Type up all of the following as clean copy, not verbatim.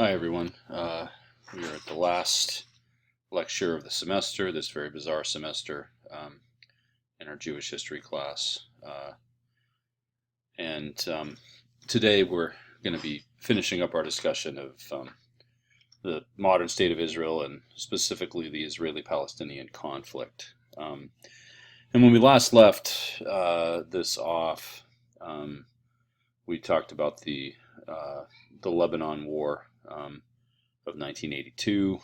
Hi, everyone. We are at the last lecture of the semester, this very bizarre semester, in our Jewish history class. And today we're going to be finishing up our discussion of the modern state of Israel and specifically the Israeli-Palestinian conflict. And when we last left this off, we talked about the Lebanon War of 1982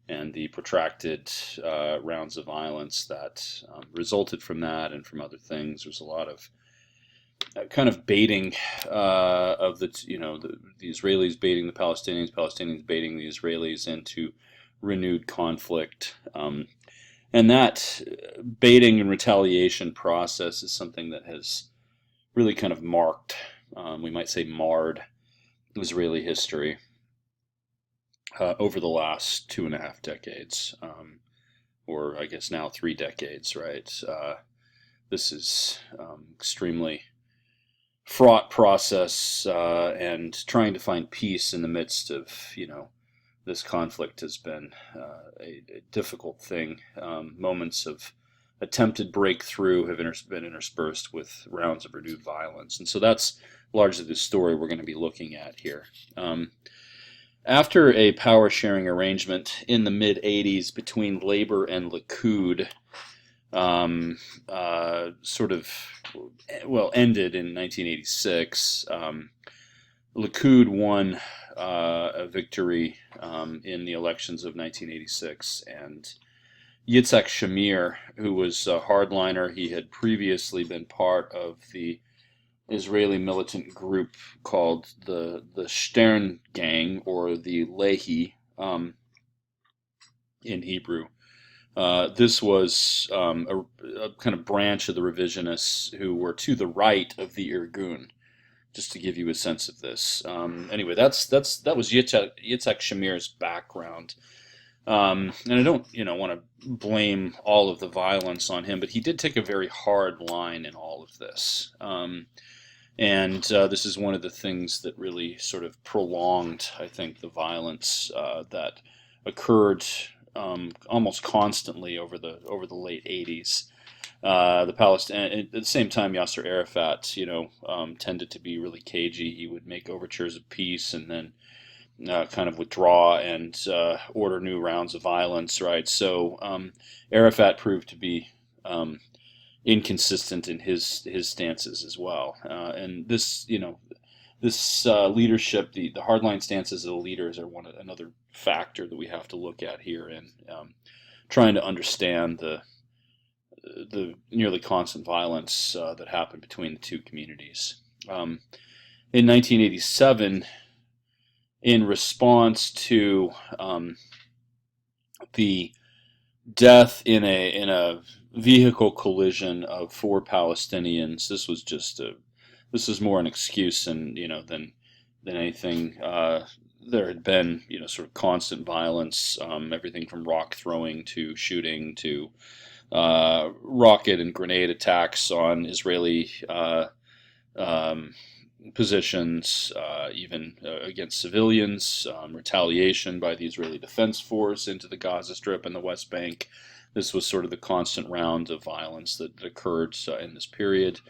and the protracted rounds of violence that resulted from that and from other things. There's a lot of kind of baiting of the Israelis baiting the Palestinians, Palestinians baiting the Israelis into renewed conflict. And that baiting and retaliation process is something that has really kind of marked, we might say marred, Israeli history over the last 2.5 decades, or I guess now 3 decades, right? This is extremely fraught process, and trying to find peace in the midst of, this conflict has been a difficult thing. Moments of attempted breakthrough have been interspersed with rounds of renewed violence. And so that's largely the story we're going to be looking at here. After a power-sharing arrangement in the mid-'80s between Labor and Likud ended in 1986, Likud won a victory in the elections of 1986, and Yitzhak Shamir, who was a hardliner, he had previously been part of the Israeli militant group called the Stern Gang, or the Lehi in Hebrew. This was a kind of branch of the revisionists who were to the right of the Irgun, just to give you a sense of this. Anyway, that was Yitzhak Shamir's background. And I don't, want to blame all of the violence on him, but he did take a very hard line in all of this. And this is one of the things that really sort of prolonged, I think, the violence that occurred almost constantly over the late '80s. The Palestine, at the same time, Yasser Arafat, tended to be really cagey. He would make overtures of peace and then kind of withdraw and order new rounds of violence. Right, so Arafat proved to be inconsistent in his stances as well. And this, this leadership, the hardline stances of the leaders are another factor that we have to look at here in trying to understand the nearly constant violence that happened between the two communities. In 1987, in response to the death in a vehicle collision of 4 Palestinians. This is more an excuse than anything. There had been sort of constant violence, everything from rock throwing to shooting to rocket and grenade attacks on Israeli positions, even against civilians, retaliation by the Israeli Defense Force into the Gaza Strip and the West Bank. This was sort of the constant round of violence that occurred in this period.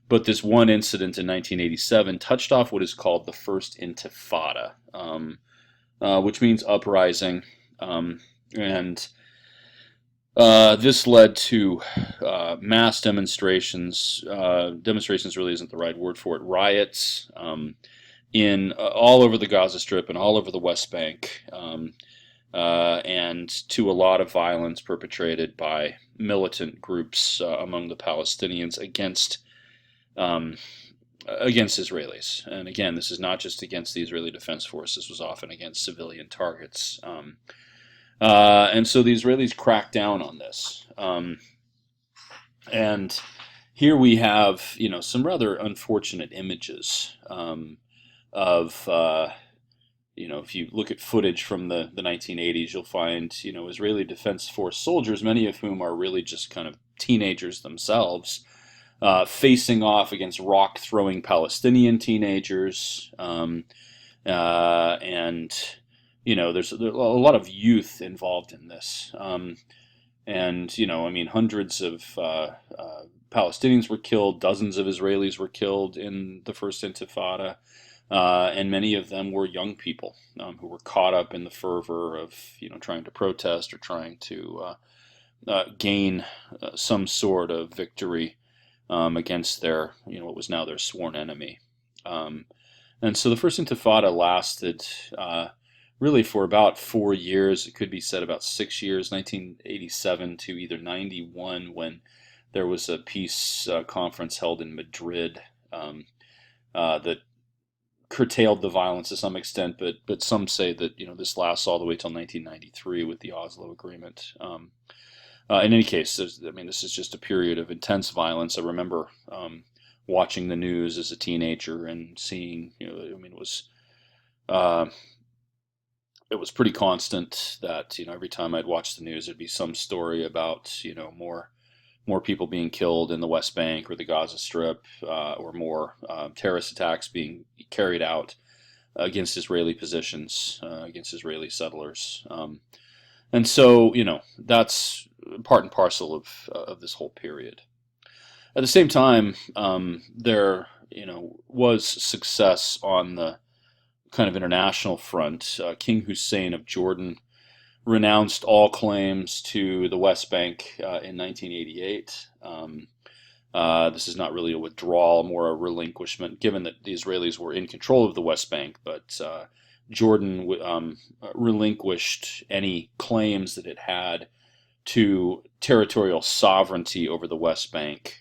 But this one incident in 1987 touched off what is called the First Intifada, which means uprising. And this led to mass demonstrations. Demonstrations really isn't the right word for it. Riots in all over the Gaza Strip and all over the West Bank, and to a lot of violence perpetrated by militant groups among the Palestinians against Israelis. And again, this is not just against the Israeli Defense Force. This was often against civilian targets. And so the Israelis cracked down on this. And here we have, some rather unfortunate images of, if you look at footage from the 1980s, you'll find, Israeli Defense Force soldiers, many of whom are really just kind of teenagers themselves, facing off against rock-throwing Palestinian teenagers. and there's a lot of youth involved in this. And I mean, hundreds of Palestinians were killed, dozens of Israelis were killed in the first Intifada, and many of them were young people who were caught up in the fervor of trying to protest or trying to gain some sort of victory against their what was now their sworn enemy. And so the first Intifada lasted really for about 4 years. It could be said about 6 years, 1987 to either 91, when there was a peace conference held in Madrid that curtailed the violence to some extent, but some say that this lasts all the way till 1993 with the Oslo Agreement. In any case, this is just a period of intense violence. I remember watching the news as a teenager and seeing, it was pretty constant that every time I'd watch the news, there'd be some story about more people being killed in the West Bank or the Gaza Strip, or more terrorist attacks being carried out against Israeli positions, against Israeli settlers. And so, that's part and parcel of this whole period. At the same time, there, was success on the kind of international front. King Hussein of Jordan renounced all claims to the West Bank in 1988. This is not really a withdrawal, more a relinquishment, given that the Israelis were in control of the West Bank, but Jordan relinquished any claims that it had to territorial sovereignty over the West Bank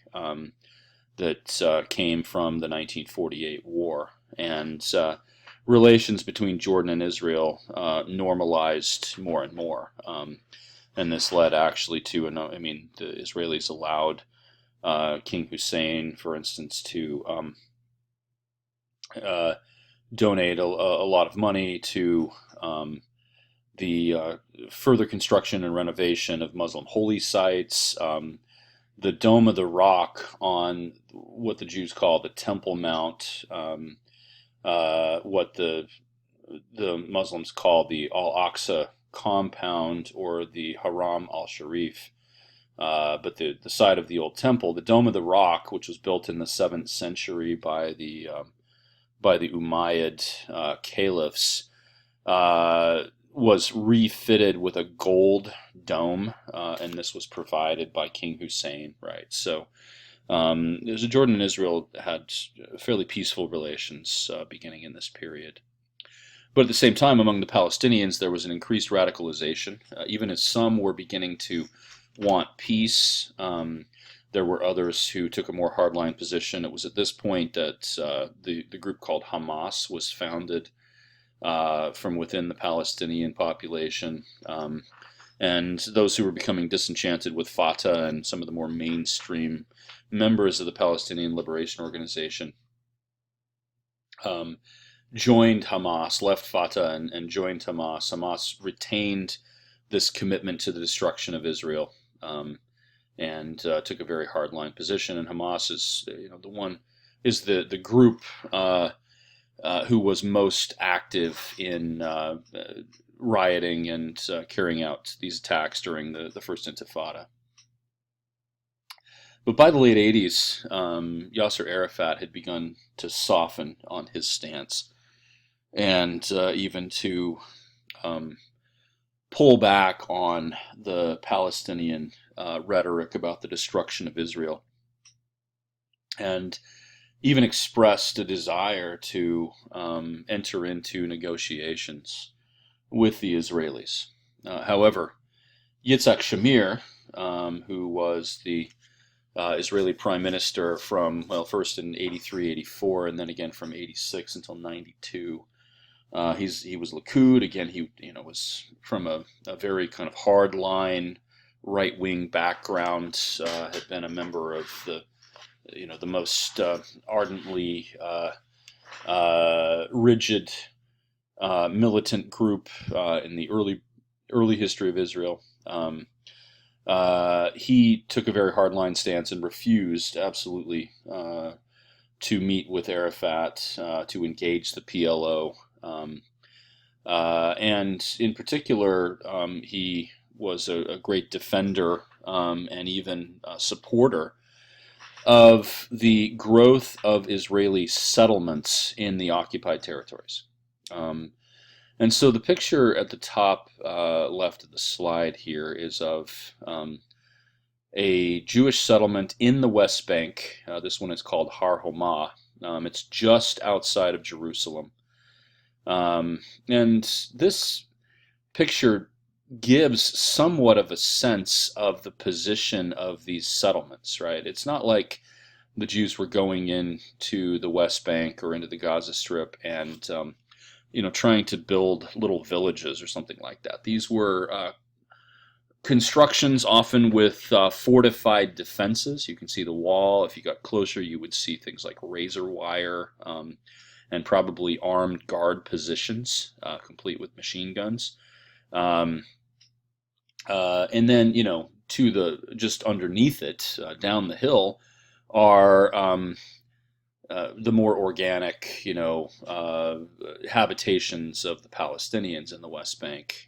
that came from the 1948 war. And relations between Jordan and Israel normalized more and more. And this led actually to, the Israelis allowed King Hussein, for instance, to donate a lot of money to the further construction and renovation of Muslim holy sites. The Dome of the Rock on what the Jews call the Temple Mount, what the Muslims call the Al-Aqsa compound or the Haram al-Sharif, but the site of the old temple, the Dome of the Rock, which was built in the 7th century by the Umayyad caliphs, was refitted with a gold dome, and this was provided by King Hussein, right? So Jordan and Israel had fairly peaceful relations beginning in this period. But at the same time, among the Palestinians, there was an increased radicalization. Even as some were beginning to want peace, there were others who took a more hardline position. It was at this point that the group called Hamas was founded from within the Palestinian population. And those who were becoming disenchanted with Fatah and some of the more mainstream members of the Palestinian Liberation Organization joined Hamas, left Fatah and joined Hamas. Hamas retained this commitment to the destruction of Israel, and took a very hardline position. And Hamas is the group who was most active in rioting and carrying out these attacks during the first Intifada. But by the late 80s, Yasser Arafat had begun to soften on his stance, and even to pull back on the Palestinian rhetoric about the destruction of Israel, and even expressed a desire to enter into negotiations with the Israelis. However, Yitzhak Shamir, who was the Israeli prime minister from, first in 83, 84, and then again from 86 until 92. He was Likud. Again, he was from a very kind of hard-line, right-wing background, had been a member of the most ardently rigid militant group in the early history of Israel. He took a very hardline stance and refused absolutely to meet with Arafat, to engage the PLO, And in particular, he was a great defender and even a supporter of the growth of Israeli settlements in the occupied territories. Um, and so the picture at the top left of the slide here is of a Jewish settlement in the West Bank. This one is called Har Homa. It's just outside of Jerusalem. And this picture gives somewhat of a sense of the position of these settlements, right? It's not like the Jews were going into the West Bank or into the Gaza Strip and trying to build little villages or something like that. These were constructions often with fortified defenses. You can see the wall. If you got closer, you would see things like razor wire and probably armed guard positions, complete with machine guns. And then, to the just underneath it, down the hill, are the more organic, habitations of the Palestinians in the West Bank.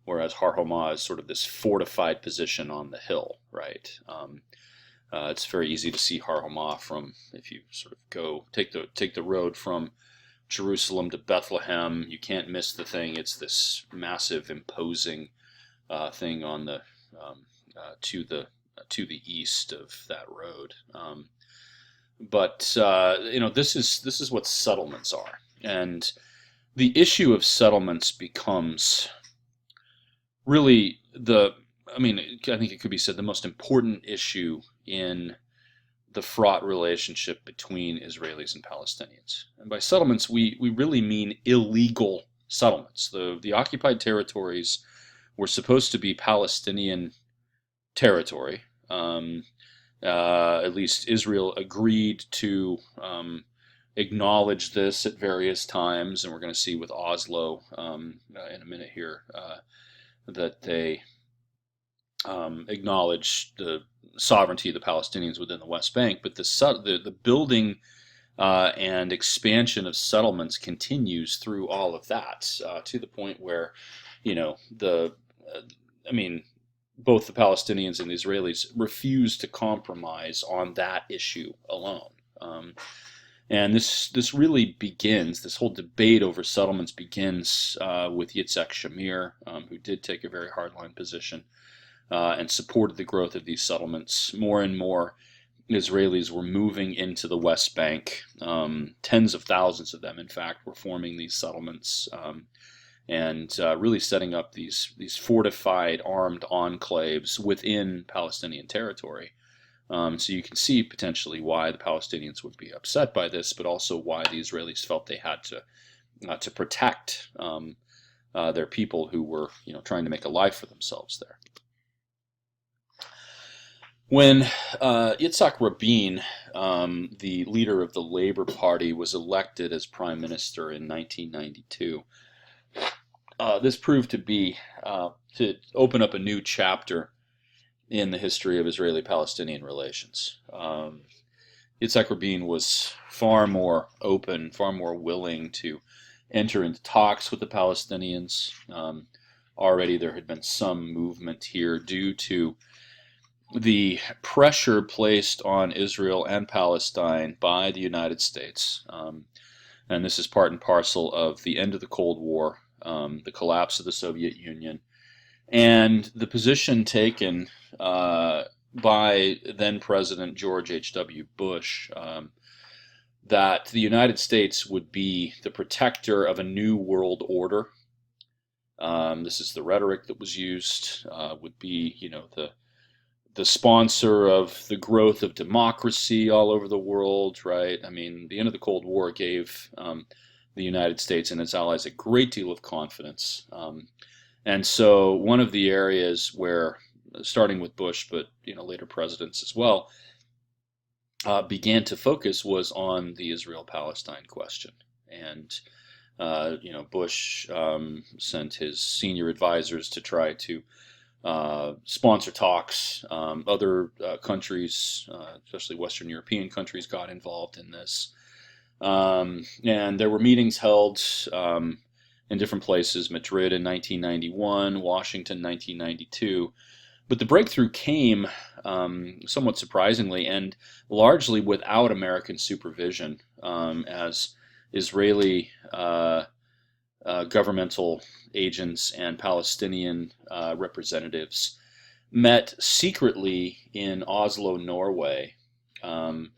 Whereas Har Homa is sort of this fortified position on the hill, right? It's very easy to see Har Homa from, if you sort of take the road from Jerusalem to Bethlehem. You can't miss the thing. It's this massive, imposing thing on the to the east of that road. But this is what settlements are, and the issue of settlements becomes really I think it could be said the most important issue in the fraught relationship between Israelis and Palestinians. And by settlements, we really mean illegal settlements. The occupied territories were supposed to be Palestinian territory. At least Israel agreed to acknowledge this at various times, and we're going to see with Oslo in a minute here that they acknowledge the sovereignty of the Palestinians within the West Bank. But the building and expansion of settlements continues through all of that to the point where, both the Palestinians and the Israelis refuse to compromise on that issue alone. And this really begins, this whole debate over settlements begins with Yitzhak Shamir, who did take a very hardline position and supported the growth of these settlements. More and more Israelis were moving into the West Bank. Tens of thousands of them, in fact, were forming these settlements and really setting up these fortified, armed enclaves within Palestinian territory. So you can see potentially why the Palestinians would be upset by this, but also why the Israelis felt they had to protect their people who were, trying to make a life for themselves there. When Yitzhak Rabin, the leader of the Labor Party, was elected as prime minister in 1992, this proved to be to open up a new chapter in the history of Israeli-Palestinian relations. Yitzhak Rabin was far more open, far more willing to enter into talks with the Palestinians. Already there had been some movement here due to the pressure placed on Israel and Palestine by the United States. And this is part and parcel of the end of the Cold War, the collapse of the Soviet Union, and the position taken by then President George H.W. Bush that the United States would be the protector of a new world order. This is the rhetoric that was used, would be, the sponsor of the growth of democracy all over the world, right? I mean, the end of the Cold War gave the United States and its allies a great deal of confidence. And so one of the areas where, starting with Bush, but later presidents as well, began to focus was on the Israel-Palestine question. And Bush sent his senior advisors to try to sponsor talks. Other countries, especially Western European countries, got involved in this. And there were meetings held in different places: Madrid in 1991, Washington 1992. But the breakthrough came somewhat surprisingly and largely without American supervision, as Israeli governmental agents and Palestinian representatives met secretly in Oslo, Norway, in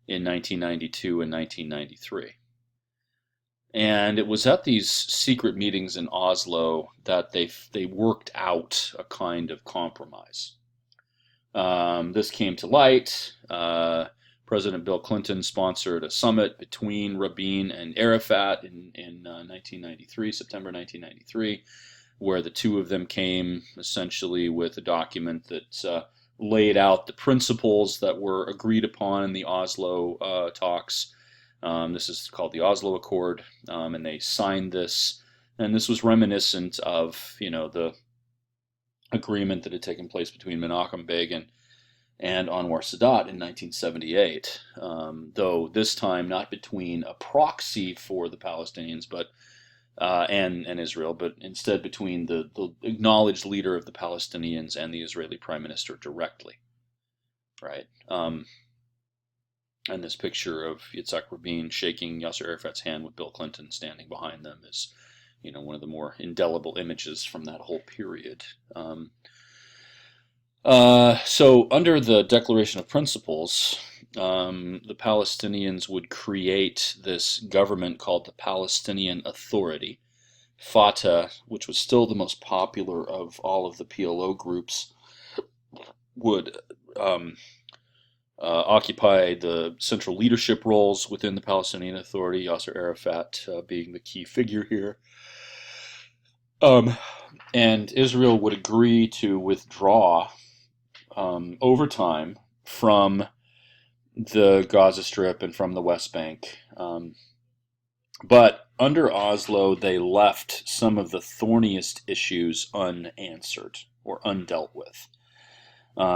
1992 and 1993. And it was at these secret meetings in Oslo that they worked out a kind of compromise. This came to light. President Bill Clinton sponsored a summit between Rabin and Arafat in 1993, September 1993, where the two of them came essentially with a document that laid out the principles that were agreed upon in the Oslo talks. This is called the Oslo Accord, and they signed this. And this was reminiscent of, the agreement that had taken place between Menachem Begin and Anwar Sadat in 1978, though this time not between a proxy for the Palestinians, but and Israel, but instead between the acknowledged leader of the Palestinians and the Israeli Prime Minister directly, right? And this picture of Yitzhak Rabin shaking Yasser Arafat's hand with Bill Clinton standing behind them is, one of the more indelible images from that whole period. So under the Declaration of Principles, the Palestinians would create this government called the Palestinian Authority. Fatah, which was still the most popular of all of the PLO groups, would occupy the central leadership roles within the Palestinian Authority, Yasser Arafat being the key figure here. And Israel would agree to withdraw over time from the Gaza Strip and from the West Bank. But under Oslo, they left some of the thorniest issues unanswered or undealt with.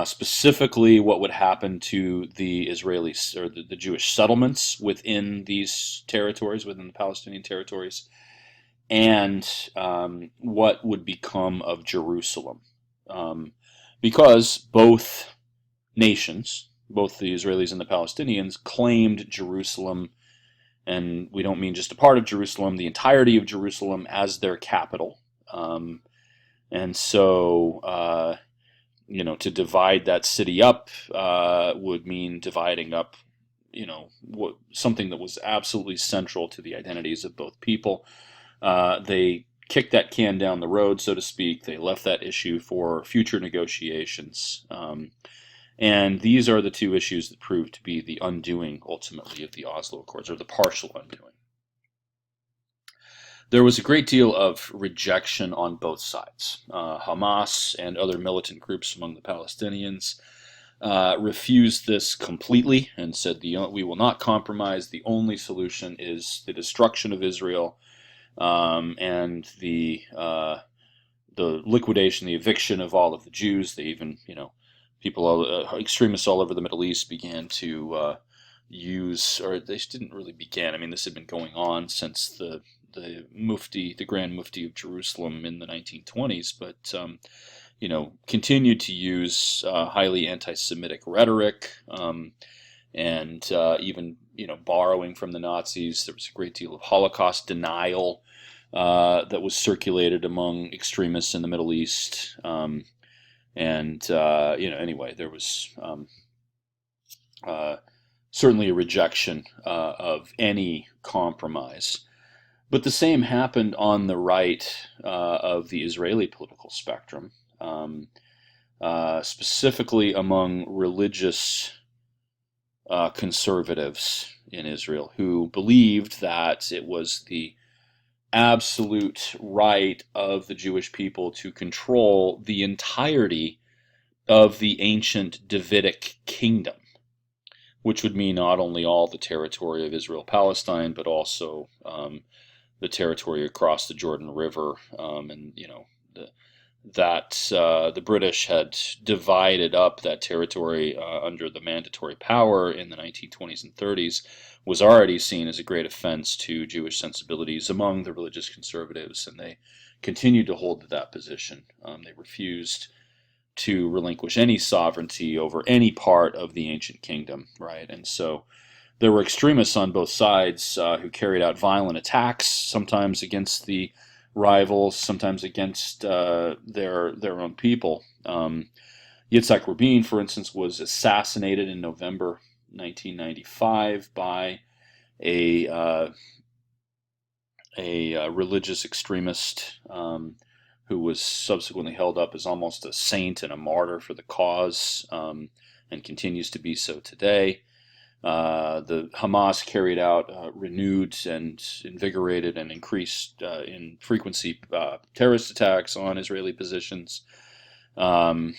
Specifically, what would happen to the Israelis or the Jewish settlements within these territories, within the Palestinian territories, and what would become of Jerusalem. Because both nations, both the Israelis and the Palestinians, claimed Jerusalem, and we don't mean just a part of Jerusalem, the entirety of Jerusalem as their capital. And so, to divide that city up would mean dividing up, something that was absolutely central to the identities of both people. They kicked that can down the road, so to speak. They left that issue for future negotiations. And these are the two issues that proved to be the undoing, ultimately, of the Oslo Accords, or the partial undoing. There was a great deal of rejection on both sides. Hamas and other militant groups among the Palestinians refused this completely and said, we will not compromise. The only solution is the destruction of Israel and the liquidation, the eviction of all of the Jews. They even, extremists all over the Middle East began to use, or they didn't really begin. I mean, this had been going on since the Grand Mufti of Jerusalem in the 1920s, but continued to use highly anti-Semitic rhetoric, and even borrowing from the Nazis. There was a great deal of Holocaust denial that was circulated among extremists in the Middle East, anyway, there was certainly a rejection of any compromise. But the same happened on the right of the Israeli political spectrum, specifically among religious conservatives in Israel who believed that it was the absolute right of the Jewish people to control the entirety of the ancient Davidic kingdom, which would mean not only all the territory of Israel-Palestine, but also the territory across the Jordan River, and that the British had divided up that territory under the Mandatory Power in the 1920s and 30s was already seen as a great offense to Jewish sensibilities among the religious conservatives, and they continued to hold to that position. They refused to relinquish any sovereignty over any part of the ancient kingdom, right? And so there were extremists on both sides who carried out violent attacks, sometimes against the rivals, sometimes against their own people. Yitzhak Rabin, for instance, was assassinated in November 1995 by a religious extremist who was subsequently held up as almost a saint and a martyr for the cause, and continues to be so today. The Hamas carried out renewed and invigorated and increased in frequency terrorist attacks on Israeli positions. And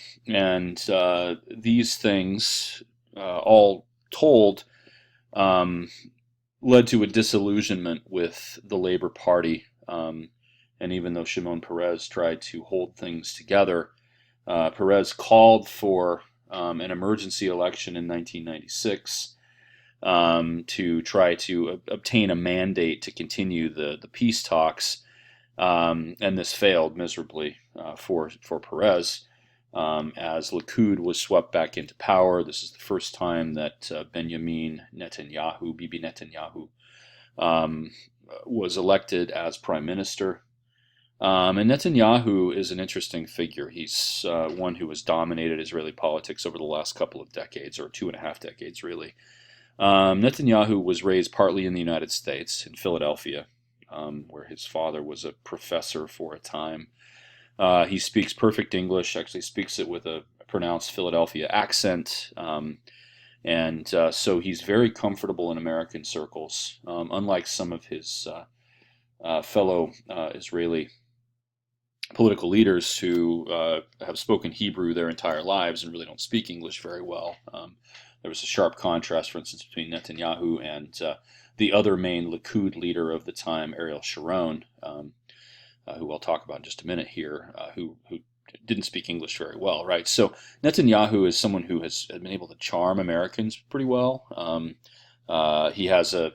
these things, all told, led to a disillusionment with the Labor Party. And even though Shimon Peres tried to hold things together, Peres called for an emergency election in 1996 to try to obtain a mandate to continue the peace talks. And this failed miserably for Peres. As Likud was swept back into power. This is the first time that Bibi Netanyahu, was elected as prime minister. And Netanyahu is an interesting figure. He's one who has dominated Israeli politics over the last couple of decades, or 2.5 decades, really. Netanyahu was raised partly in the United States, in Philadelphia, where his father was a professor for a time. He speaks perfect English, actually speaks it with a pronounced Philadelphia accent. So he's very comfortable in American circles, unlike some of his fellow Israeli political leaders who have spoken Hebrew their entire lives and really don't speak English very well. There was a sharp contrast, for instance, between Netanyahu and the other main Likud leader of the time, Ariel Sharon, who I'll talk about in just a minute here, who didn't speak English very well, right? So Netanyahu is someone who has been able to charm Americans pretty well. He has a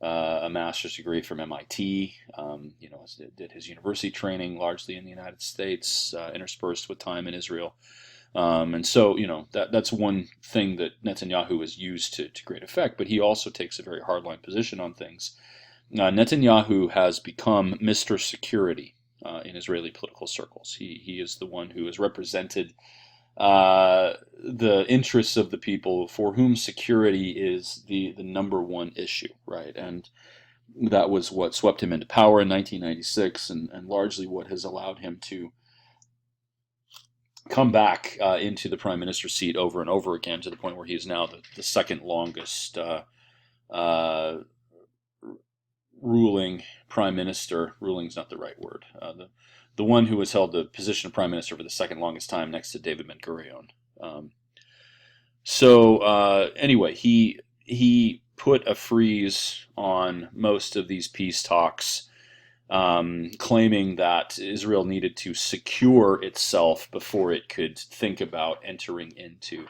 master's degree from MIT. Did his university training largely in the United States, interspersed with time in Israel. And so, that's one thing that Netanyahu has used to great effect, but he also takes a very hardline position on things. Netanyahu has become Mr. Security in Israeli political circles. He is the one who has represented the interests of the people for whom security is the number one issue, right? And that was what swept him into power in 1996, and largely what has allowed him to come back into the prime minister seat over and over again, to the point where he is now the second longest ruling prime minister. Ruling is not the right word. The one who has held the position of prime minister for the second longest time, next to David Ben-Gurion. Anyway, he put a freeze on most of these peace talks, claiming that Israel needed to secure itself before it could think about entering into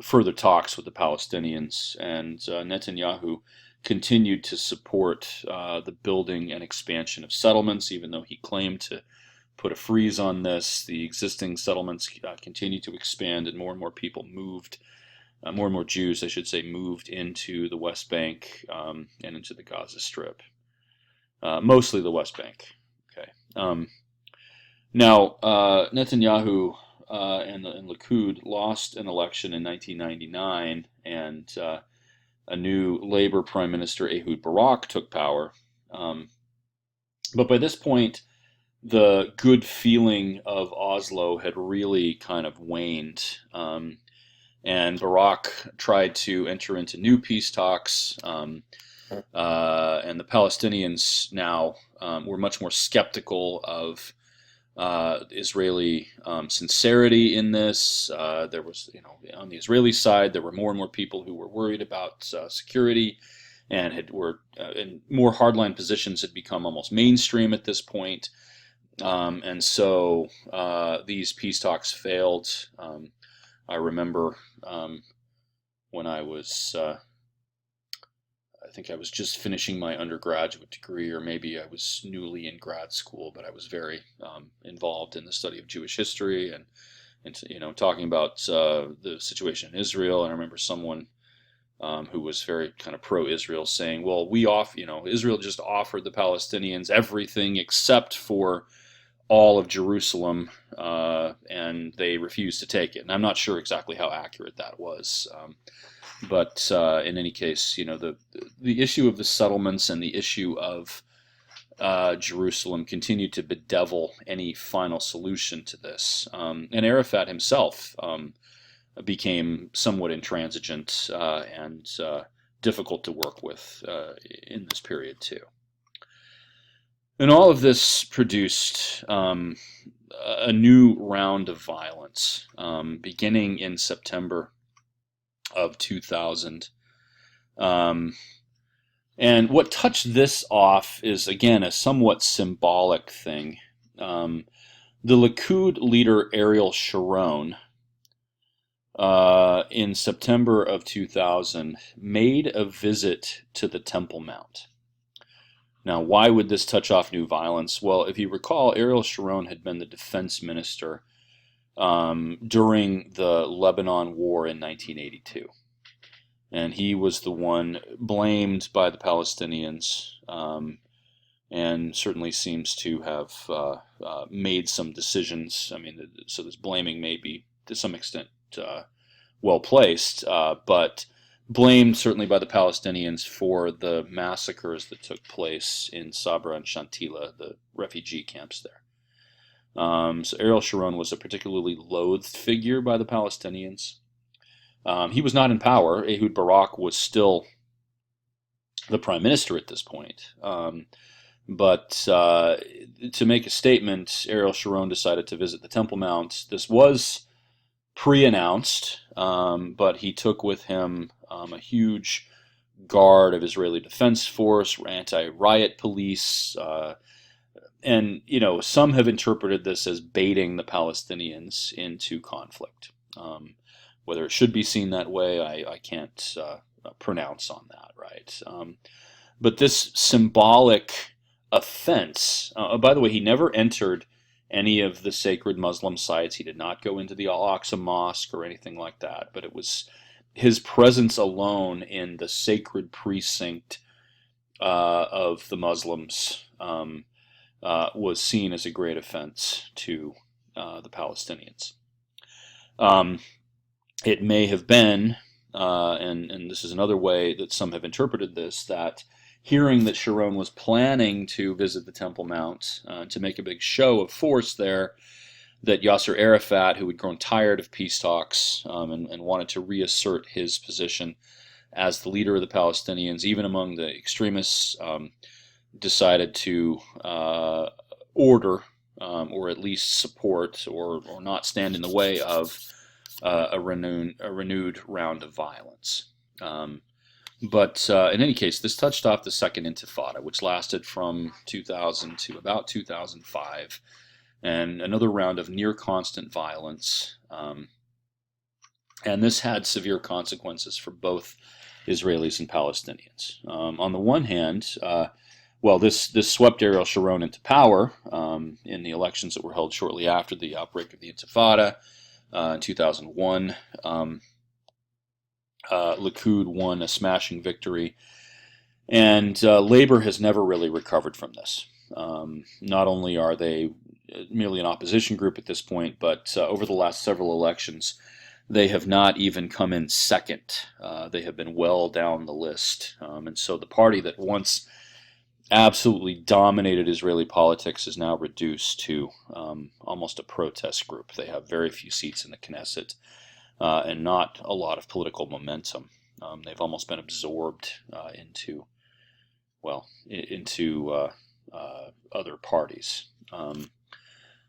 further talks with the Palestinians. And Netanyahu continued to support the building and expansion of settlements, even though he claimed to put a freeze on this. The existing settlements continued to expand, and more people moved. More and more Jews, I should say, moved into the West Bank and into the Gaza Strip. Mostly the West Bank. Okay. Now, Netanyahu and Likud lost an election in 1999, and a new Labor Prime Minister, Ehud Barak, took power. But by this point, the good feeling of Oslo had really kind of waned. And Barak tried to enter into new peace talks. And the Palestinians now were much more skeptical of Israeli sincerity in this. There was, on the Israeli side, there were more and more people who were worried about security, and were in more hardline positions had become almost mainstream at this point. And so these peace talks failed. I remember when I think I was just finishing my undergraduate degree, or maybe I was newly in grad school, but I was very involved in the study of Jewish history and talking about the situation in Israel. And I remember someone who was very kind of pro-Israel saying, "Well, Israel just offered the Palestinians everything except for all of Jerusalem, and they refused to take it." And I'm not sure exactly how accurate that was. But in any case, the issue of the settlements and the issue of Jerusalem continued to bedevil any final solution to this. And Arafat himself became somewhat intransigent and difficult to work with in this period too. And all of this produced a new round of violence beginning in September of 2000. And what touched this off is, again, a somewhat symbolic thing. The Likud leader Ariel Sharon, in September of 2000, made a visit to the Temple Mount. Now, why would this touch off new violence? Well, if you recall, Ariel Sharon had been the defense minister during the Lebanon War in 1982. And he was the one blamed by the Palestinians, and certainly seems to have made some decisions. I mean, so this blaming may be to some extent well placed, but blamed certainly by the Palestinians for the massacres that took place in Sabra and Shatila, the refugee camps there. So Ariel Sharon was a particularly loathed figure by the Palestinians. He was not in power. Ehud Barak was still the prime minister at this point. But to make a statement, Ariel Sharon decided to visit the Temple Mount. This was pre-announced, but he took with him a huge guard of Israeli Defense Force, anti-riot police, and some have interpreted this as baiting the Palestinians into conflict. Whether it should be seen that way, I can't pronounce on that, right? But this symbolic offense, by the way, he never entered any of the sacred Muslim sites. He did not go into the Al-Aqsa Mosque or anything like that, but it was his presence alone in the sacred precinct of the Muslims was seen as a great offense to the Palestinians. It may have been, and this is another way that some have interpreted this, that hearing that Sharon was planning to visit the Temple Mount to make a big show of force there, that Yasser Arafat, who had grown tired of peace talks and wanted to reassert his position as the leader of the Palestinians, even among the extremists, decided to order or at least support or not stand in the way of a renewed round of violence. But in any case, this touched off the Second Intifada, which lasted from 2000 to about 2005, and another round of near constant violence. And this had severe consequences for both Israelis and Palestinians. On the one hand, this swept Ariel Sharon into power in the elections that were held shortly after the outbreak of the Intifada. In 2001, Likud won a smashing victory, and Labor has never really recovered from this. Not only are they merely an opposition group at this point, but over the last several elections, they have not even come in second. They have been well down the list, and so the party that once absolutely dominated Israeli politics is now reduced to almost a protest group. They have very few seats in the Knesset and not a lot of political momentum. They've almost been absorbed into other parties.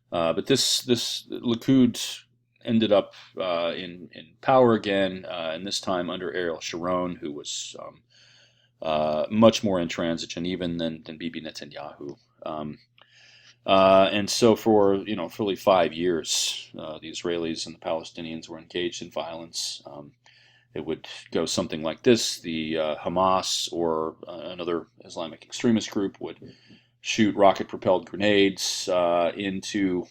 But this Likud ended up in power again, and this time under Ariel Sharon, who was much more intransigent even than Bibi Netanyahu. And so for fully 5 years, the Israelis and the Palestinians were engaged in violence. It would go something like this: the Hamas or another Islamic extremist group would shoot rocket-propelled grenades into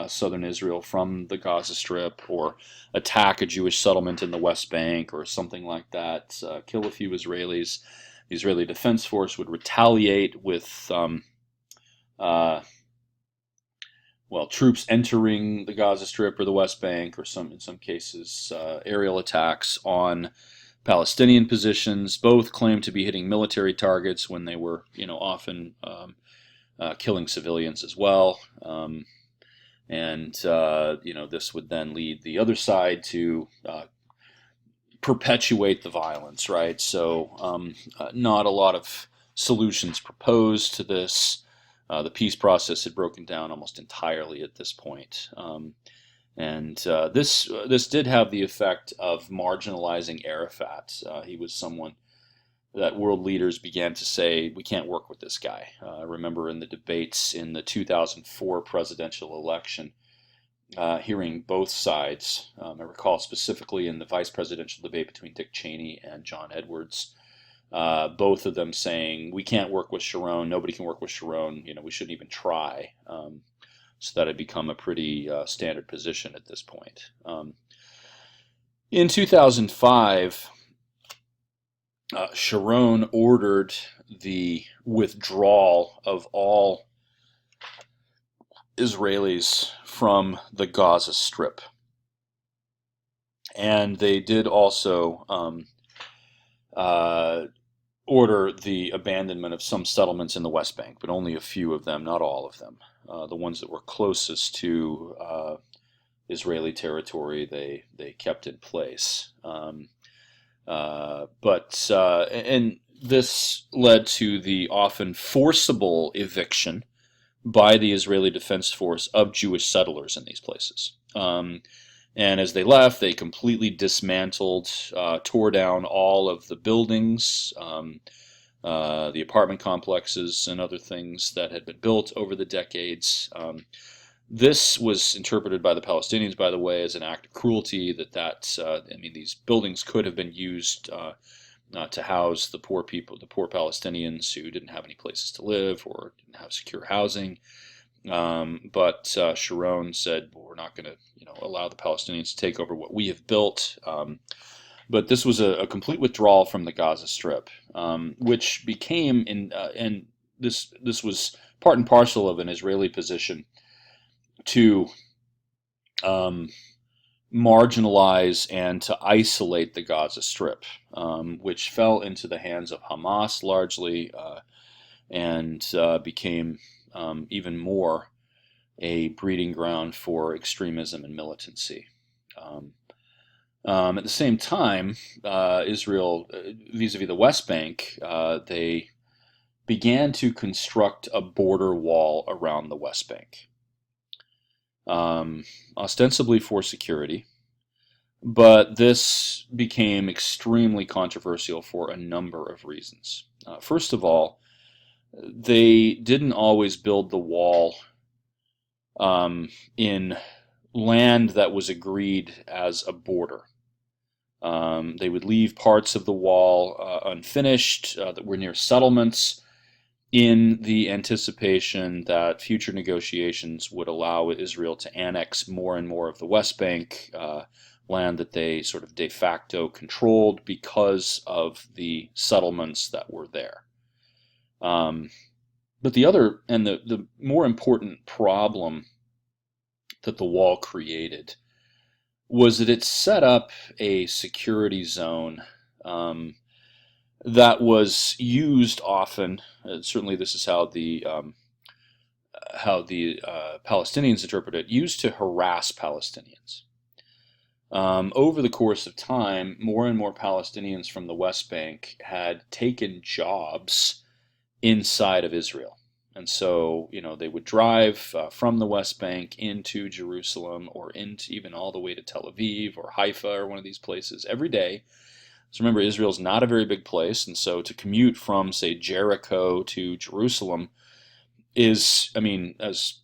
southern Israel from the Gaza Strip, or attack a Jewish settlement in the West Bank, or something like that. Kill a few Israelis. The Israeli Defense Force would retaliate with troops entering the Gaza Strip or the West Bank, or in some cases, aerial attacks on Palestinian positions. Both claimed to be hitting military targets when they were, often killing civilians as well. This would then lead the other side to perpetuate the violence, right? So, not a lot of solutions proposed to this. The peace process had broken down almost entirely at this point. This did have the effect of marginalizing Arafat. He was someone that world leaders began to say, we can't work with this guy. I remember in the debates in the 2004 presidential election, hearing both sides. I recall specifically in the vice presidential debate between Dick Cheney and John Edwards, both of them saying, we can't work with Sharon, nobody can work with Sharon, we shouldn't even try. So that had become a pretty standard position at this point. In 2005, Sharon ordered the withdrawal of all Israelis from the Gaza Strip. And they did also order the abandonment of some settlements in the West Bank, but only a few of them, not all of them. The ones that were closest to Israeli territory, they kept in place. And this led to the often forcible eviction by the Israeli Defense Force of Jewish settlers in these places. And as they left, they completely dismantled, tore down all of the buildings, the apartment complexes, and other things that had been built over the decades. This was interpreted by the Palestinians, by the way, as an act of cruelty. These buildings could have been used to house the poor people, the poor Palestinians who didn't have any places to live or didn't have secure housing. But Sharon said, well, we're not going to, allow the Palestinians to take over what we have built. But this was a complete withdrawal from the Gaza Strip, which became, and this was part and parcel of an Israeli position to marginalize and to isolate the Gaza Strip, which fell into the hands of Hamas largely, and became even more a breeding ground for extremism and militancy. At the same time, Israel, vis-a-vis the West Bank, they began to construct a border wall around the West Bank, ostensibly for security. But this became extremely controversial for a number of reasons. First of all, they didn't always build the wall in land that was agreed as a border. They would leave parts of the wall unfinished that were near settlements, in the anticipation that future negotiations would allow Israel to annex more and more of the West Bank, land that they sort of de facto controlled because of the settlements that were there. But the other, and the more important problem that the wall created, was that it set up a security zone that was used often. Certainly, this is how the Palestinians interpret it, used to harass Palestinians. Over the course of time, more and more Palestinians from the West Bank had taken jobs inside of Israel. And so, they would drive from the West Bank into Jerusalem, or into even all the way to Tel Aviv or Haifa or one of these places every day. So remember, Israel's not a very big place, and so to commute from, say, Jericho to Jerusalem is, I mean, as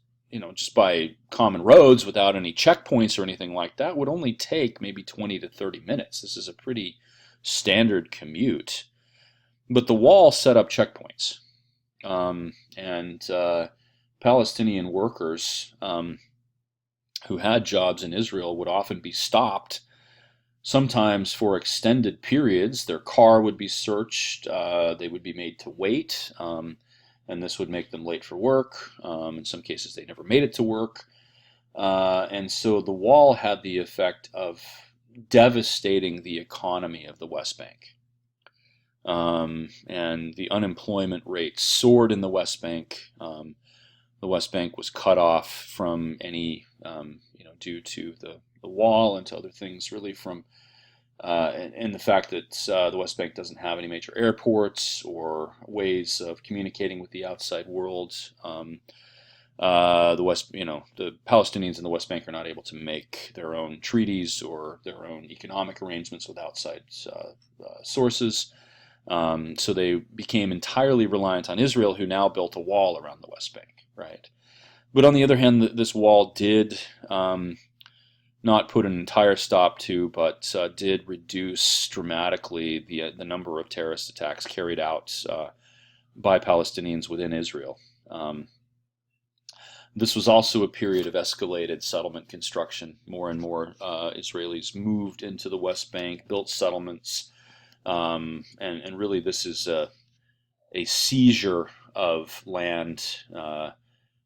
just by common roads without any checkpoints or anything like that, would only take maybe 20 to 30 minutes. This is a pretty standard commute. But the wall set up checkpoints. And Palestinian workers who had jobs in Israel would often be stopped, sometimes for extended periods. Their car would be searched, they would be made to wait, and this would make them late for work. In some cases, they never made it to work. And so the wall had the effect of devastating the economy of the West Bank. And the unemployment rate soared in the West Bank. The West Bank was cut off from any, due to the wall and to other things, really from, and the fact that the West Bank doesn't have any major airports or ways of communicating with the outside world. The Palestinians in the West Bank are not able to make their own treaties or their own economic arrangements with outside sources. So they became entirely reliant on Israel, who now built a wall around the West Bank, right? But on the other hand, this wall did not put an entire stop to, but did reduce dramatically the number of terrorist attacks carried out by Palestinians within Israel. This was also a period of escalated settlement construction. More and more Israelis moved into the West Bank, built settlements, and really this is a seizure of land.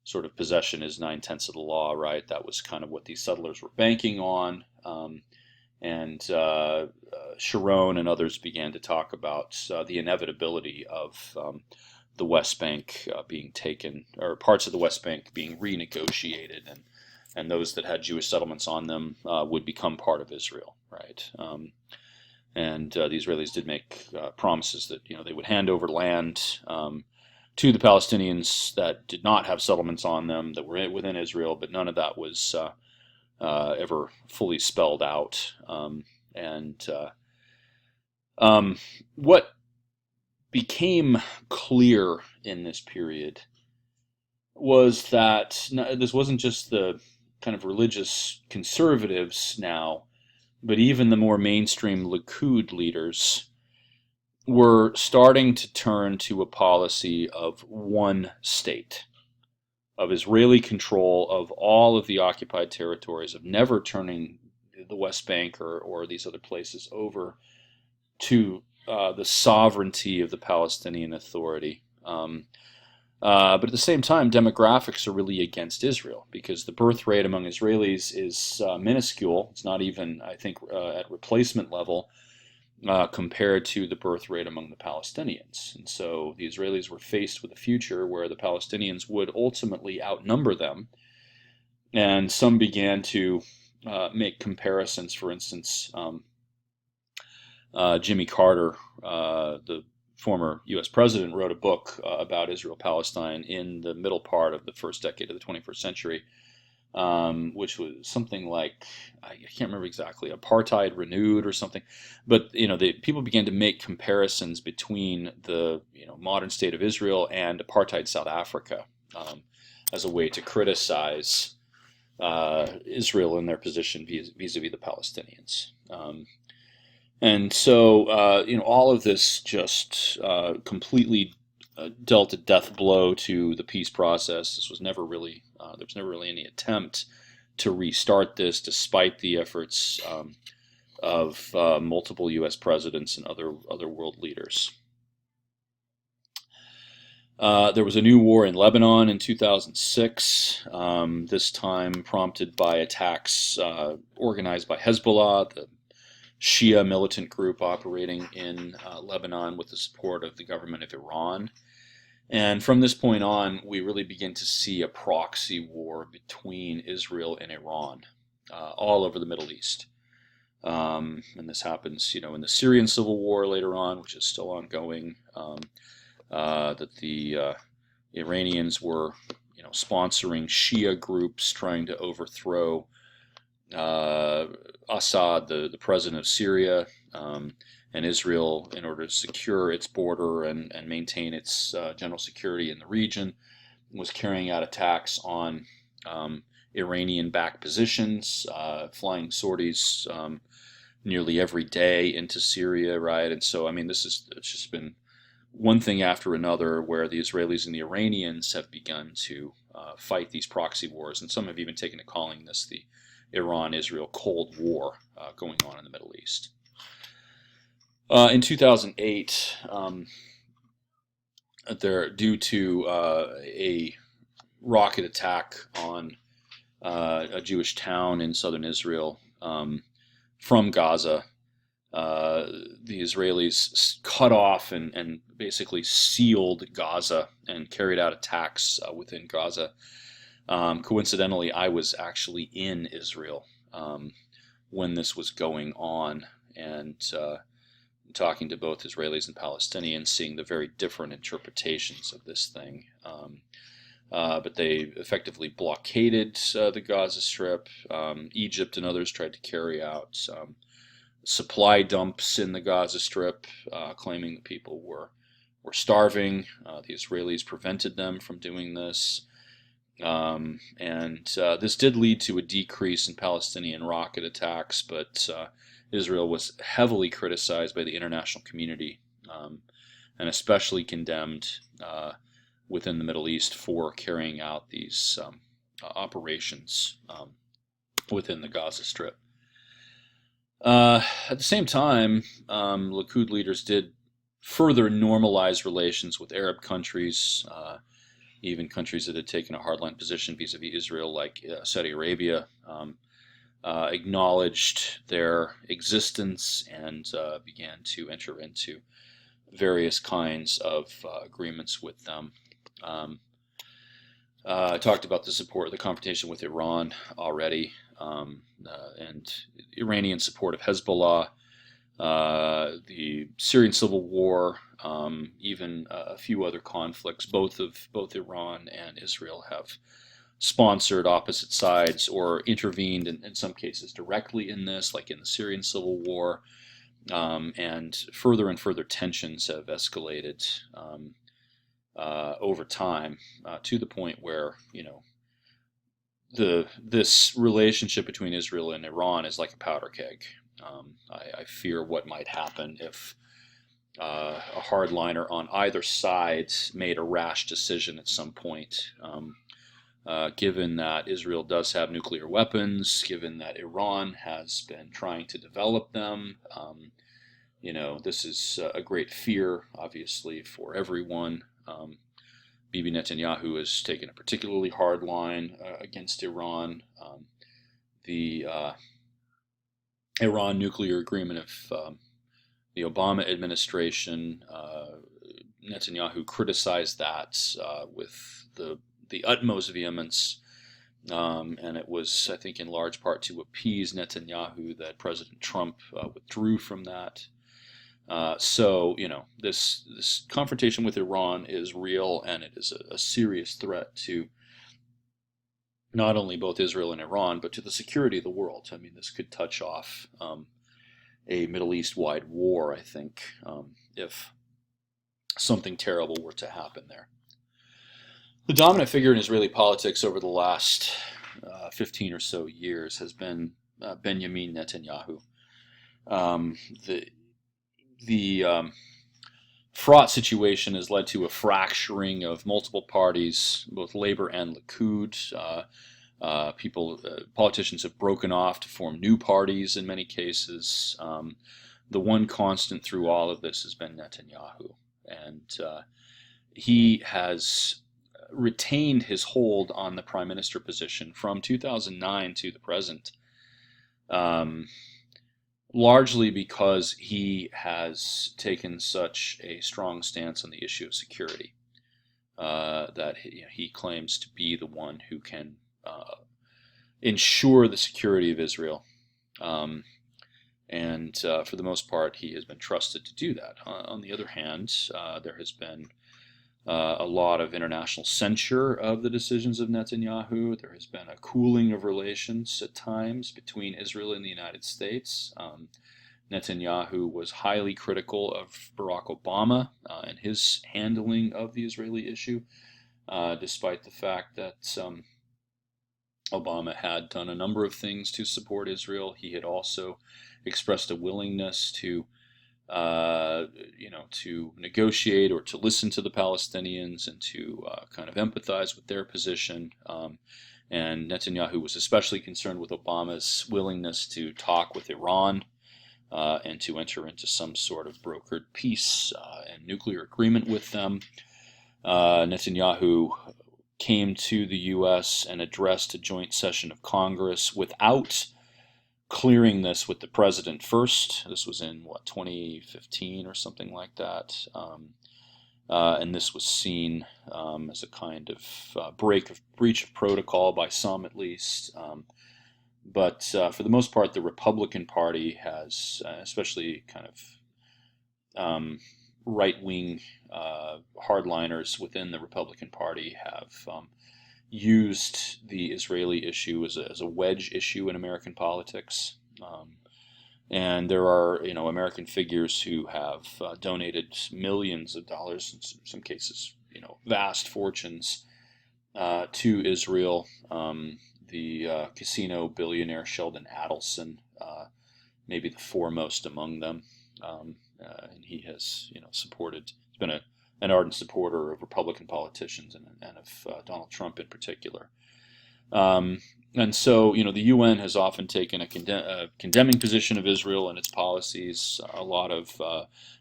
Sort of possession is 9/10 of the law, right? That was kind of what these settlers were banking on. And Sharon and others began to talk about the inevitability of the West Bank being taken, or parts of the West Bank being renegotiated, and those that had Jewish settlements on them would become part of Israel, right? And the Israelis did make promises that they would hand over land to the Palestinians that did not have settlements on them, that were within Israel, but none of that was ever fully spelled out. What became clear in this period was that this wasn't just the kind of religious conservatives now, but even the more mainstream Likud leaders were starting to turn to a policy of one state, of Israeli control of all of the occupied territories, of never turning the West Bank or these other places over to the sovereignty of the Palestinian Authority. But at the same time, demographics are really against Israel, because the birth rate among Israelis is minuscule. It's not even, I think, at replacement level compared to the birth rate among the Palestinians. And so the Israelis were faced with a future where the Palestinians would ultimately outnumber them. And some began to make comparisons. For instance, Jimmy Carter, the former U.S. president, wrote a book about Israel-Palestine in the middle part of the first decade of the 21st century, which was something like, I can't remember exactly, Apartheid Renewed or something. But people began to make comparisons between the modern state of Israel and apartheid South Africa as a way to criticize Israel in their position vis-a-vis the Palestinians. And so, all of this just completely dealt a death blow to the peace process. This was never really, there was never really any attempt to restart this, despite the efforts of multiple U.S. presidents and other world leaders. There was a new war in Lebanon in 2006, this time prompted by attacks organized by Hezbollah, the Shia militant group operating in Lebanon with the support of the government of Iran. And from this point on, we really begin to see a proxy war between Israel and Iran all over the Middle East. And this happens, in the Syrian civil war later on, which is still ongoing, that the Iranians were, sponsoring Shia groups trying to overthrow Assad, the president of Syria, and Israel, in order to secure its border and maintain its general security in the region, was carrying out attacks on Iranian-backed positions, flying sorties nearly every day into Syria, right? And so, I mean, it's just been one thing after another where the Israelis and the Iranians have begun to fight these proxy wars, and some have even taken to calling this the Iran-Israel Cold War going on in the Middle East. In 2008, due to a rocket attack on a Jewish town in southern Israel from Gaza, the Israelis cut off and basically sealed Gaza and carried out attacks within Gaza. Coincidentally, I was actually in Israel when this was going on, and talking to both Israelis and Palestinians, seeing the very different interpretations of this thing. But they effectively blockaded the Gaza Strip. Egypt and others tried to carry out supply dumps in the Gaza Strip, claiming that people were starving. The Israelis prevented them from doing this. And this did lead to a decrease in Palestinian rocket attacks, but Israel was heavily criticized by the international community, and especially condemned within the Middle East for carrying out these operations within the Gaza Strip. At the same time, Likud leaders did further normalize relations with Arab countries, even countries that had taken a hardline position vis-a-vis Israel, like Saudi Arabia, acknowledged their existence and began to enter into various kinds of agreements with them. I talked about the confrontation with Iran already, and Iranian support of Hezbollah, the Syrian civil war, even a few other conflicts. Both Iran and Israel have sponsored opposite sides or intervened in some cases directly in this, like in the Syrian civil war, and further tensions have escalated over time to the point where, you know, this relationship between Israel and Iran is like a powder keg. I fear what might happen if a hardliner on either side made a rash decision at some point. Given that Israel does have nuclear weapons, given that Iran has been trying to develop them, you know, this is a great fear, obviously, for everyone. Bibi Netanyahu has taken a particularly hard line against Iran. The Iran nuclear agreement of the Obama administration, Netanyahu criticized that with the utmost vehemence, and it was, I think, in large part to appease Netanyahu that President Trump withdrew from that. So, you know, this confrontation with Iran is real, and it is a serious threat to not only both Israel and Iran, but to the security of the world. I mean, this could touch off a Middle East-wide war, I think, if something terrible were to happen there. The dominant figure in Israeli politics over the last 15 or so years has been Benjamin Netanyahu. The fraught situation has led to a fracturing of multiple parties, both Labor and Likud. Politicians have broken off to form new parties in many cases. The one constant through all of this has been Netanyahu, and he has retained his hold on the prime minister position from 2009 to the present. Largely because he has taken such a strong stance on the issue of security, that he claims to be the one who can ensure the security of Israel. And for the most part, he has been trusted to do that. On the other hand, there has been a lot of international censure of the decisions of Netanyahu. There has been a cooling of relations at times between Israel and the United States. Netanyahu was highly critical of Barack Obama and his handling of the Israeli issue. despite the fact that Obama had done a number of things to support Israel. He had also expressed a willingness to, uh, to negotiate or to listen to the Palestinians and to kind of empathize with their position. And Netanyahu was especially concerned with Obama's willingness to talk with Iran and to enter into some sort of brokered peace and nuclear agreement with them. Netanyahu came to the U.S. and addressed a joint session of Congress without clearing this with the president first. This was in, 2015 or something like that. And this was seen as a kind of breach of protocol by some, at least. But for the most part, the Republican Party has, especially kind of right-wing hardliners within the Republican Party, have used the Israeli issue as a wedge issue in American politics. And there are, American figures who have donated millions of dollars, in some cases, vast fortunes, to Israel. The casino billionaire Sheldon Adelson, maybe the foremost among them, and he has, supported. He's been an ardent supporter of Republican politicians and of Donald Trump in particular. And so, the UN has often taken a condemning position of Israel and its policies. A lot of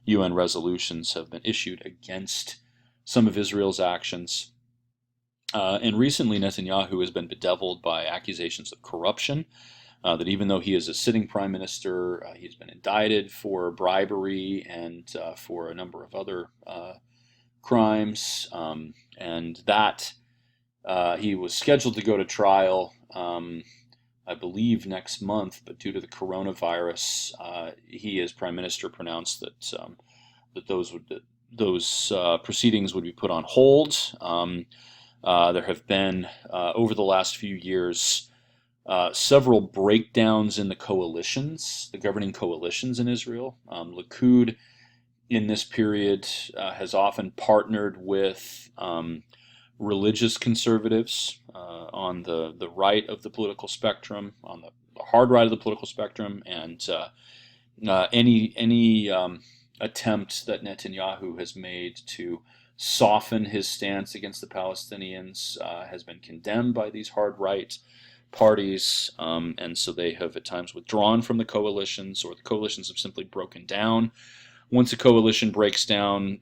UN resolutions have been issued against some of Israel's actions. And recently, Netanyahu has been bedeviled by accusations of corruption. That even though he is a sitting prime minister, he's been indicted for bribery and for a number of other crimes. And that he was scheduled to go to trial, I believe, next month, but due to the coronavirus, he, as prime minister, pronounced that those proceedings would be put on hold. There have been, over the last few years, several breakdowns in the coalitions, the governing coalitions in Israel. Likud, in this period, has often partnered with religious conservatives on the right of the political spectrum, on the hard right of the political spectrum, and any attempt that Netanyahu has made to soften his stance against the Palestinians has been condemned by these hard right parties, and so they have at times withdrawn from the coalitions, or the coalitions have simply broken down. Once a coalition breaks down,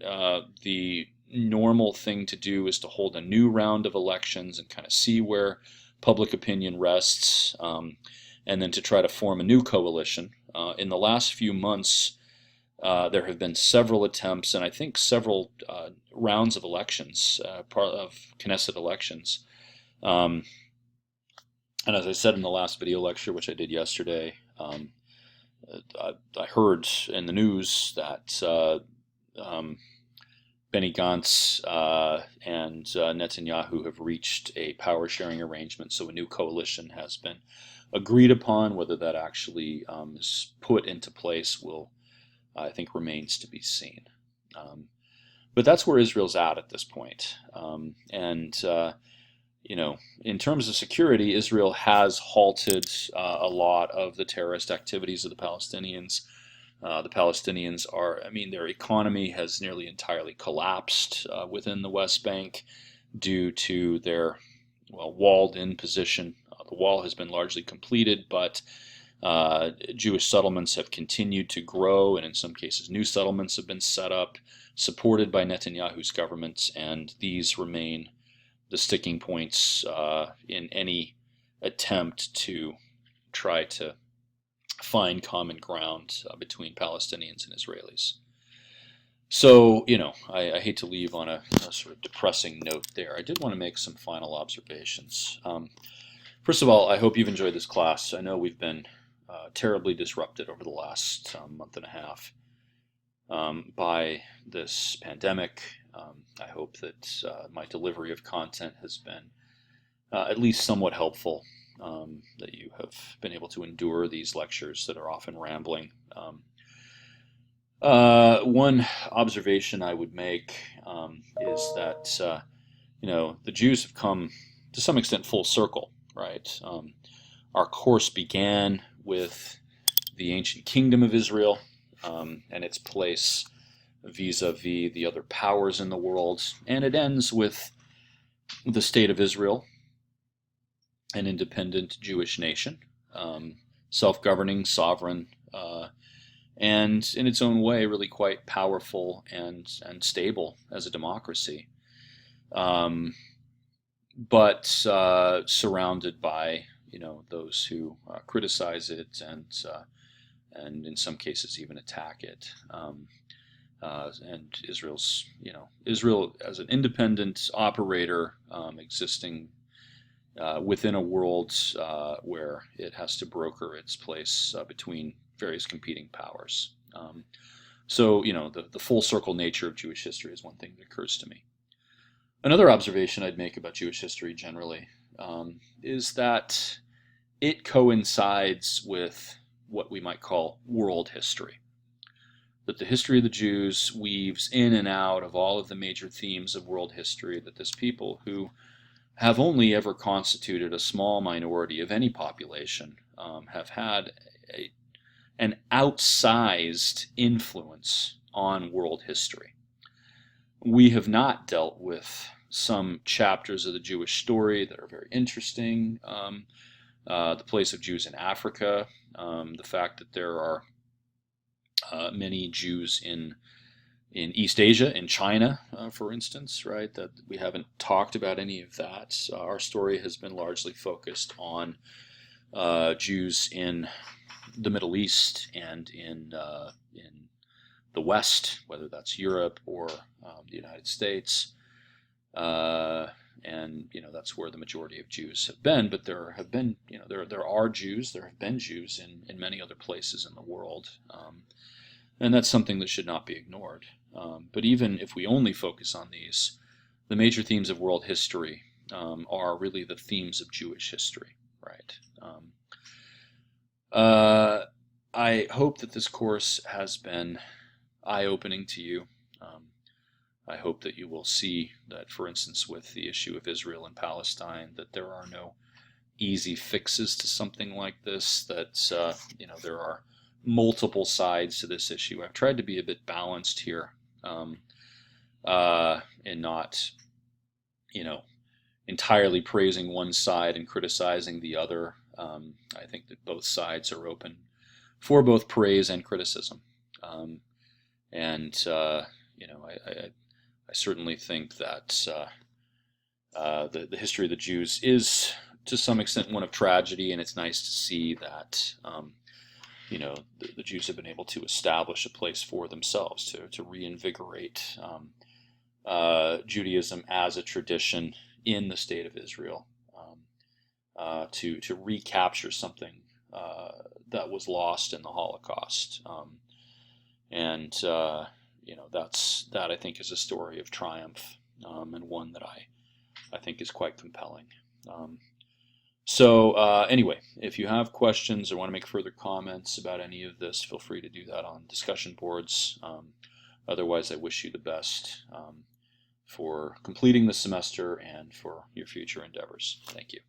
the normal thing to do is to hold a new round of elections and kind of see where public opinion rests, and then to try to form a new coalition. In the last few months, there have been several attempts, and I think several rounds of elections, part of Knesset elections. And as I said in the last video lecture, which I did yesterday, I heard in the news that Benny Gantz and Netanyahu have reached a power sharing arrangement, so a new coalition has been agreed upon. Whether that actually is put into place will, I think, remains to be seen. But that's where Israel's at this point. In terms of security, Israel has halted a lot of the terrorist activities of the Palestinians. The Palestinians their economy has nearly entirely collapsed within the West Bank due to their walled-in position. The wall has been largely completed, but Jewish settlements have continued to grow, and in some cases new settlements have been set up, supported by Netanyahu's government, and these remain the sticking points in any attempt to try to find common ground between Palestinians and Israelis. So, I hate to leave on a sort of depressing note there. I did want to make some final observations. First of all, I hope you've enjoyed this class. I know we've been terribly disrupted over the last month and a half by this pandemic. I hope that my delivery of content has been at least somewhat helpful, that you have been able to endure these lectures that are often rambling. One observation I would make is that the Jews have come to some extent full circle, right? Our course began with the ancient kingdom of Israel and its place vis-a-vis the other powers in the world, and it ends with the state of Israel, an independent Jewish nation, self-governing, sovereign, and in its own way, really quite powerful and stable as a democracy, but surrounded by those who criticize it and in some cases even attack it. And Israel as an independent operator existing within a world where it has to broker its place between various competing powers. So the full circle nature of Jewish history is one thing that occurs to me. Another observation I'd make about Jewish history generally is that it coincides with what we might call world history. That the history of the Jews weaves in and out of all of the major themes of world history, that this people who have only ever constituted a small minority of any population have had an outsized influence on world history. We have not dealt with some chapters of the Jewish story that are very interesting. The place of Jews in Africa, the fact that there are many Jews in East Asia, in China, for instance, right? That we haven't talked about any of that. Our story has been largely focused on Jews in the Middle East and in the West, whether that's Europe or the United States, and that's where the majority of Jews have been. But there have been, there are Jews, there have been Jews in many other places in the world, and that's something that should not be ignored. But even if we only focus on these, the major themes of world history are really the themes of Jewish history, right? I hope that this course has been eye-opening to you. I hope that you will see that, for instance, with the issue of Israel and Palestine, that there are no easy fixes to something like this, that there are multiple sides to this issue. I've tried to be a bit balanced here and not, entirely praising one side and criticizing the other. I think that both sides are open for both praise and criticism. I certainly think that the history of the Jews is, to some extent, one of tragedy, and it's nice to see that the Jews have been able to establish a place for themselves to reinvigorate Judaism as a tradition in the state of Israel, to recapture something that was lost in the Holocaust, that I think is a story of triumph, and one that I think is quite compelling. Anyway, if you have questions or want to make further comments about any of this, feel free to do that on discussion boards. Otherwise, I wish you the best for completing the semester and for your future endeavors. Thank you.